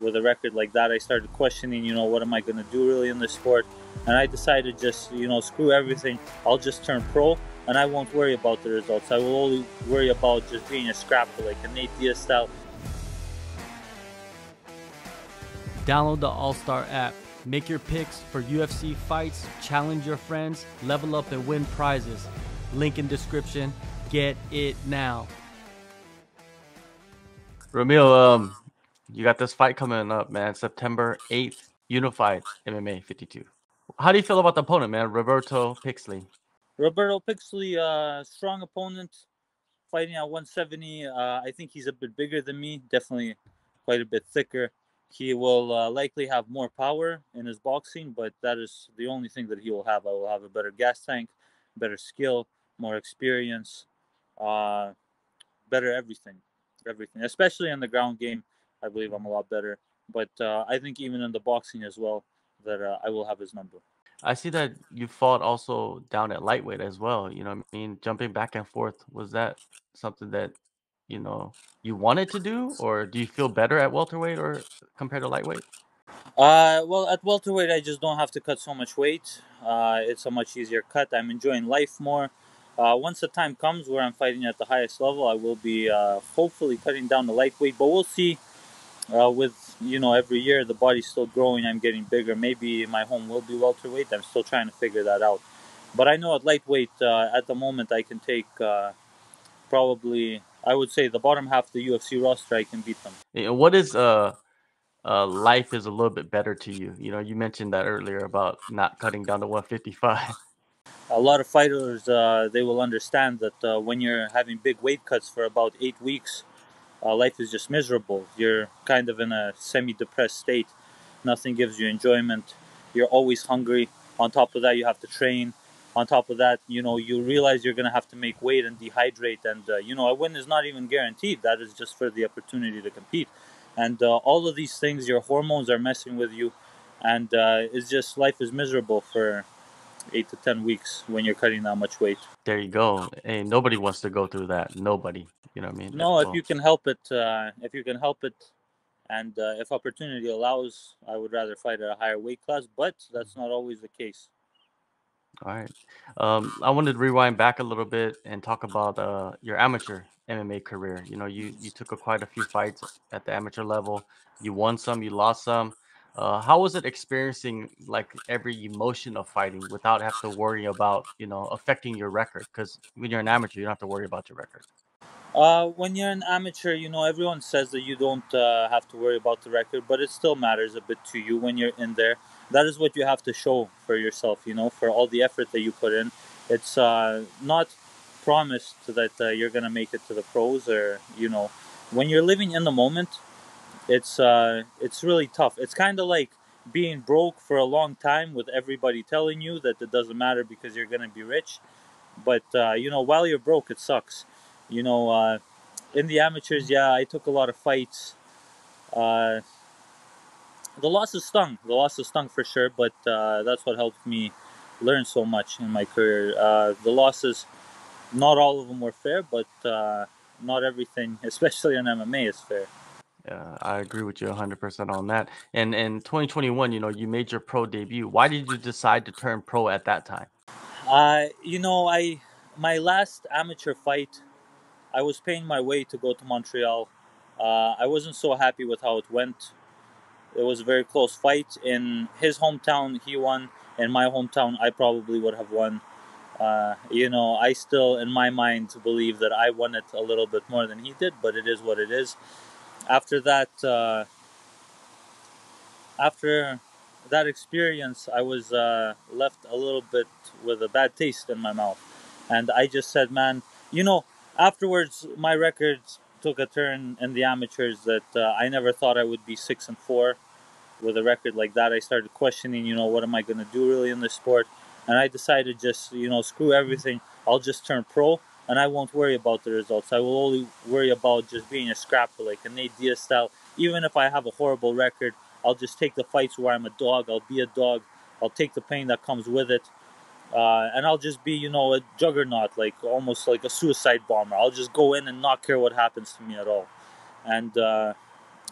with a record like that, I started questioning, what am I going to do really in this sport? And I decided just, screw everything. I'll just turn pro and I won't worry about the results. I will only worry about just being a scrapper, like a Nate Diaz style. Download the AllStar app. Make your picks for UFC fights, challenge your friends, level up and win prizes. Link in description. Get it now. Ramil, you got this fight coming up, man. September 8th, Unified MMA 52. How do you feel about the opponent, man? Roberto Pixley. Roberto Pixley, strong opponent, fighting at 170. I think he's a bit bigger than me, definitely quite a bit thicker. He will likely have more power in his boxing, but that is the only thing that he will have. I will have a better gas tank, better skill, more experience, better everything. Especially in the ground game, I believe I'm a lot better. But I think even in the boxing as well, that I will have his number. I see that you fought also down at lightweight as well. You know what I mean? Jumping back and forth. Was that something that, you wanted to do? Or do you feel better at welterweight or compared to lightweight? Well, at welterweight, I just don't have to cut so much weight. It's a much easier cut. I'm enjoying life more. Once the time comes where I'm fighting at the highest level, I will be hopefully cutting down the lightweight. But we'll see. With every year the body's still growing. I'm getting bigger. Maybe my home will be welterweight. I'm still trying to figure that out. But I know at lightweight, at the moment, I can take probably, I would say, the bottom half of the UFC roster. I can beat them. What is life is a little bit better to you? You mentioned that earlier about not cutting down to 155. A lot of fighters, they will understand that when you're having big weight cuts for about 8 weeks, life is just miserable. You're kind of in a semi-depressed state. Nothing gives you enjoyment. You're always hungry. On top of that, you have to train. On top of that, you realize you're going to have to make weight and dehydrate. And, a win is not even guaranteed. That is just for the opportunity to compete. And all of these things, your hormones are messing with you. And it's just, life is miserable for 8 to 10 weeks when you're cutting that much weight. There you go. Hey, nobody wants to go through that. Nobody. You know what I mean? No, if you can help it, and if opportunity allows, I would rather fight at a higher weight class, but that's not always the case. All right. I wanted to rewind back a little bit and talk about your amateur MMA career. You took quite a few fights at the amateur level. You won some, you lost some. How was it experiencing like every emotion of fighting without have to worry about, affecting your record? Because when you're an amateur, you don't have to worry about your record. When you're an amateur, everyone says that you don't have to worry about the record, but it still matters a bit to you when you're in there. That is what you have to show for yourself, for all the effort that you put in. It's not promised that you're going to make it to the pros, or, when you're living in the moment, it's really tough. It's kind of like being broke for a long time with everybody telling you that it doesn't matter because you're going to be rich. But, while you're broke, it sucks. In the amateurs, yeah, I took a lot of fights. The losses stung. The losses stung for sure, but that's what helped me learn so much in my career. The losses, not all of them were fair, but not everything, especially in MMA, is fair. Yeah, I agree with you 100% on that. And in 2021, you made your pro debut. Why did you decide to turn pro at that time? My last amateur fight, I was paying my way to go to Montreal. I wasn't so happy with how it went. It was a very close fight. In his hometown, he won. In my hometown, I probably would have won. I still, in my mind, believe that I won it a little bit more than he did, but it is what it is. After that, after that experience, I was left a little bit with a bad taste in my mouth. And I just said, man, afterwards, my record took a turn in the amateurs that I never thought I would be 6-4 with a record like that. I started questioning, what am I going to do really in this sport? And I decided just, screw everything. I'll just turn pro and I won't worry about the results. I will only worry about just being a scrapper, like a Nate Diaz style. Even if I have a horrible record, I'll just take the fights where I'm a dog. I'll be a dog. I'll take the pain that comes with it. And I'll just be, a juggernaut, like almost like a suicide bomber. I'll just go in and not care what happens to me at all. And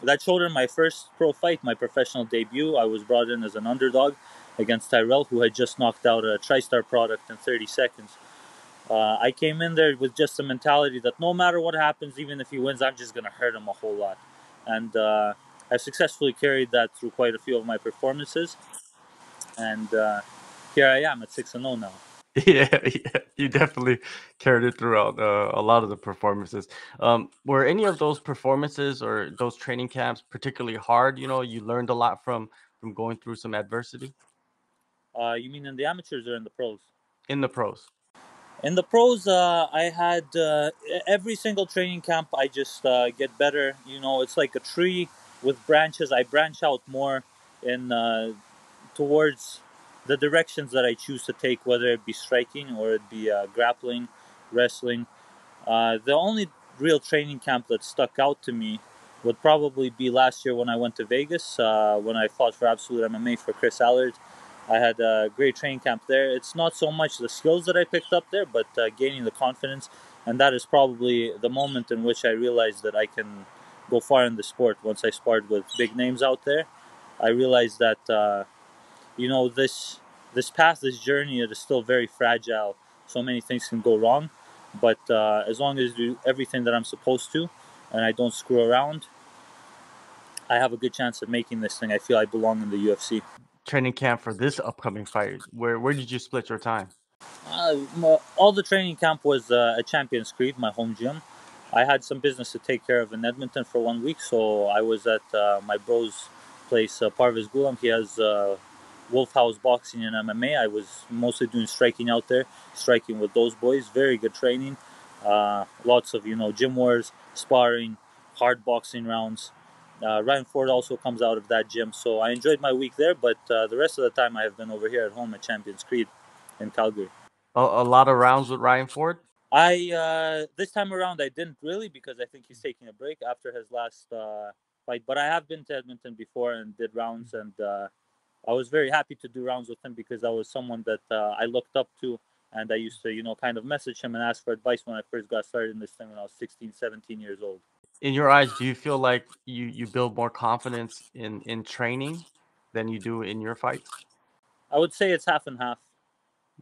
that showed in my first pro fight, my professional debut. I was brought in as an underdog against Tyrell, who had just knocked out a TriStar product in 30 seconds. I came in there with just the mentality that no matter what happens, even if he wins, I'm just going to hurt him a whole lot. And I successfully carried that through quite a few of my performances. And here I am at 6-0 now. Yeah, yeah, you definitely carried it throughout a lot of the performances. Were any of those performances or those training camps particularly hard? You know, you learned a lot from going through some adversity You mean in the amateurs or in the pros? in the pros. In the pros, I had every single training camp. I just get better. You know, it's like a tree with branches. I branch out more in towards the directions that I choose to take, whether it be striking or it be grappling, wrestling. The only real training camp that stuck out to me would probably be last year when I went to Vegas, when I fought for Absolute MMA for Chris Allard. I had a great training camp there. It's not so much the skills that I picked up there, but gaining the confidence. And that is probably the moment in which I realized that I can go far in the sport. Once I sparred with big names out there, I realized that this path, this journey, it is still very fragile. So many things can go wrong, but as long as I do everything that I'm supposed to, and I don't screw around, I have a good chance of making this thing. I feel I belong in the UFC. Training camp for this upcoming fight. Where did you split your time? All the training camp was at Champions Creed, my home gym. I had some business to take care of in Edmonton for 1 week, so I was at my bro's place, Parviz Gulam. He has Wolf House Boxing and MMA. I was mostly doing striking out there, striking with those boys. Very good training. Lots of gym wars, sparring, hard boxing rounds. Ryan Ford also comes out of that gym, so I enjoyed my week there. But the rest of the time, I have been over here at home at Champions Creed in Calgary. A lot of rounds with Ryan Ford. I this time around I didn't really, because I think he's taking a break after his last fight. But I have been to Edmonton before and did rounds, and I was very happy to do rounds with him because I was someone that I looked up to, and I used to kind of message him and ask for advice when I first got started in this thing when I was 16, 17 years old. In your eyes, do you feel like you build more confidence in training than you do in your fights? I would say it's half and half.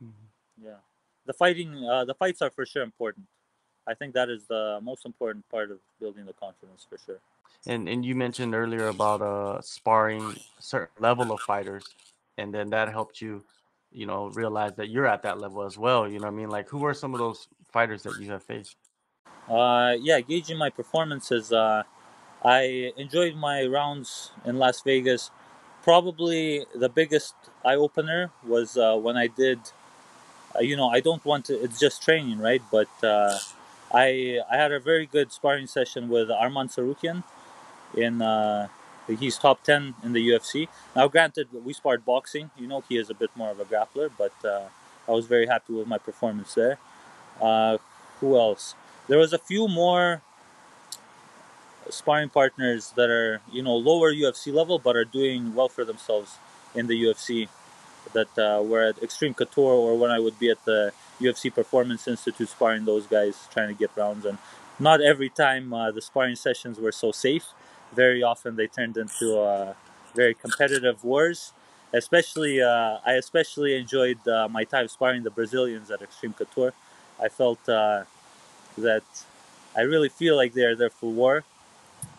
Mhm. Yeah, the fights are for sure important. I think that is the most important part of building the confidence for sure. And you mentioned earlier about sparring a certain level of fighters, and then that helped you, you know, realize that you're at that level as well. You know what I mean? Like, who are some of those fighters that you have faced? Yeah, gauging my performances. I enjoyed my rounds in Las Vegas. Probably the biggest eye opener was when I did. I don't want to. It's just training, right? But I had a very good sparring session with Arman Sarukian in. He's top 10 in the UFC. Now, granted, we sparred boxing. He is a bit more of a grappler, but I was very happy with my performance there. Uh, who else? There was a few more sparring partners that are lower UFC level but are doing well for themselves in the UFC, that were at Extreme Couture or when I would be at the UFC Performance Institute sparring those guys trying to get rounds. And not every time the sparring sessions were so safe. Very often they turned into very competitive wars. I especially enjoyed my time sparring the Brazilians at Extreme Couture. I felt that I really feel like they're there for war.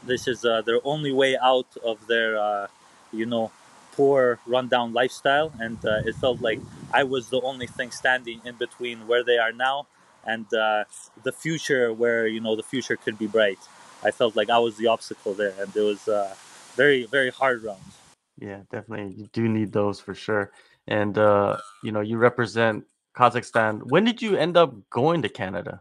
This is their only way out of their, you know, poor, rundown lifestyle, and it felt like I was the only thing standing in between where they are now and the future, where the future could be bright. I felt like I was the obstacle there, and it was very, very hard rounds. Yeah, definitely. You do need those for sure. And you know, you represent Kazakhstan. When did you end up going to Canada?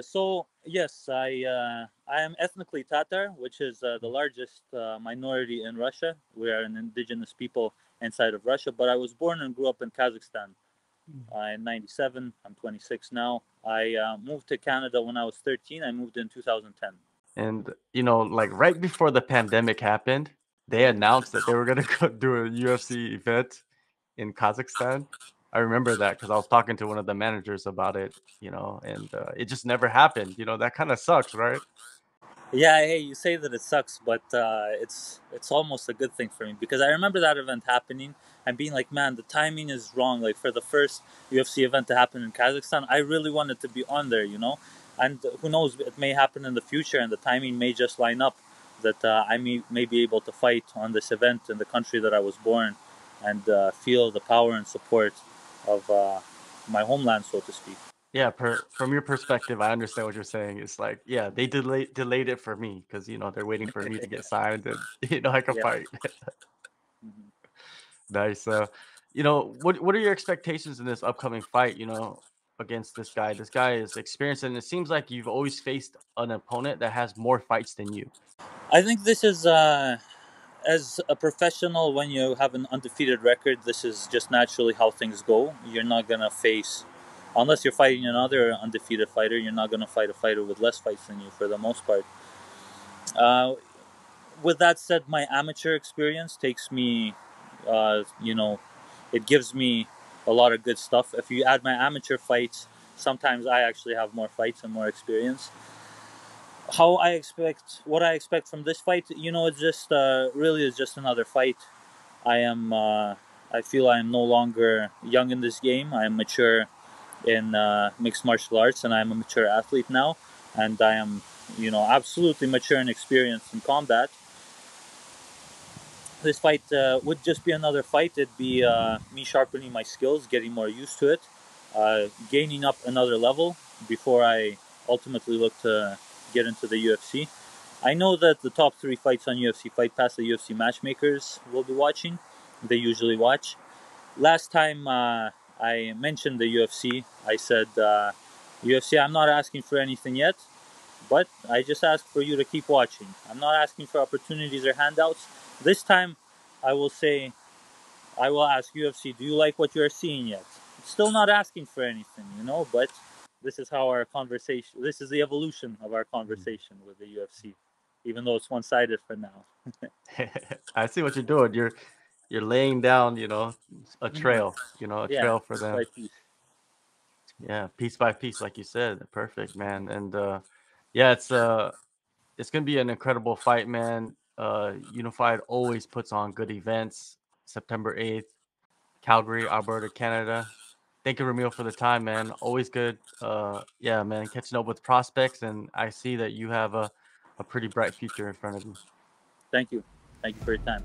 So yes, I am ethnically Tatar, which is the largest minority in Russia. We are an indigenous people inside of Russia, but I was born and grew up in Kazakhstan. In '97, I'm 26 now. I moved to Canada when I was 13. I moved in 2010. And you know, like right before the pandemic happened, they announced that they were gonna go do a UFC event in Kazakhstan. I remember that because I was talking to one of the managers about it, you know, and it just never happened. You know, that kind of sucks, right? Yeah, hey, you say that it sucks, but it's almost a good thing for me because I remember that event happening and being like, man, the timing is wrong. Like for the first UFC event to happen in Kazakhstan, I really wanted to be on there, you know. And who knows, it may happen in the future, and the timing may just line up that I may be able to fight on this event in the country that I was born, and feel the power and support of my homeland, so to speak. Yeah, from your perspective, I understand what you're saying. It's like, yeah, they delayed it for me because they're waiting for me to get signed and I can Yeah. fight. Mhm. Nice. What are your expectations in this upcoming fight? Against this guy. This guy is experienced, and it seems like you've always faced an opponent that has more fights than you. I think this is as a professional, when you have an undefeated record, this is just naturally how things go. You're not gonna face, unless you're fighting another undefeated fighter, you're not gonna fight a fighter with less fights than you for the most part. Uh, with that said, my amateur experience takes me, you know, it gives me a lot of good stuff. If you add my amateur fights, sometimes I actually have more fights and more experience. What I expect from this fight, it's just really is just another fight. I am. I feel I am no longer young in this game. I am mature in mixed martial arts, and I am a mature athlete now. And I am, absolutely mature and experienced in combat. This fight would just be another fight. It'd be me sharpening my skills, getting more used to it, gaining up another level before I ultimately look to get into the UFC. I know that the top three fights on UFC Fight Pass, the UFC matchmakers will be watching. They usually watch. Last time I mentioned the UFC, I said, UFC, I'm not asking for anything yet, but I just ask for you to keep watching. I'm not asking for opportunities or handouts. This time, I will say, I will ask UFC, do you like what you're seeing yet? Still not asking for anything, but this is how our conversation, this is the evolution of our conversation with the UFC, even though it's one sided for now. I see what you're doing. You're laying down, a Mhm. trail, a Yeah, trail for piece by them. piece. Yeah, piece by piece, like you said. Perfect, man. And yeah, it's gonna be an incredible fight, man. Unified always puts on good events. September 8th, Calgary, Alberta, Canada. Thank you, Ramil, for the time, man. Always good. Yeah, man, catching up with prospects, and I see that you have a pretty bright future in front of you. Thank you. Thank you for your time.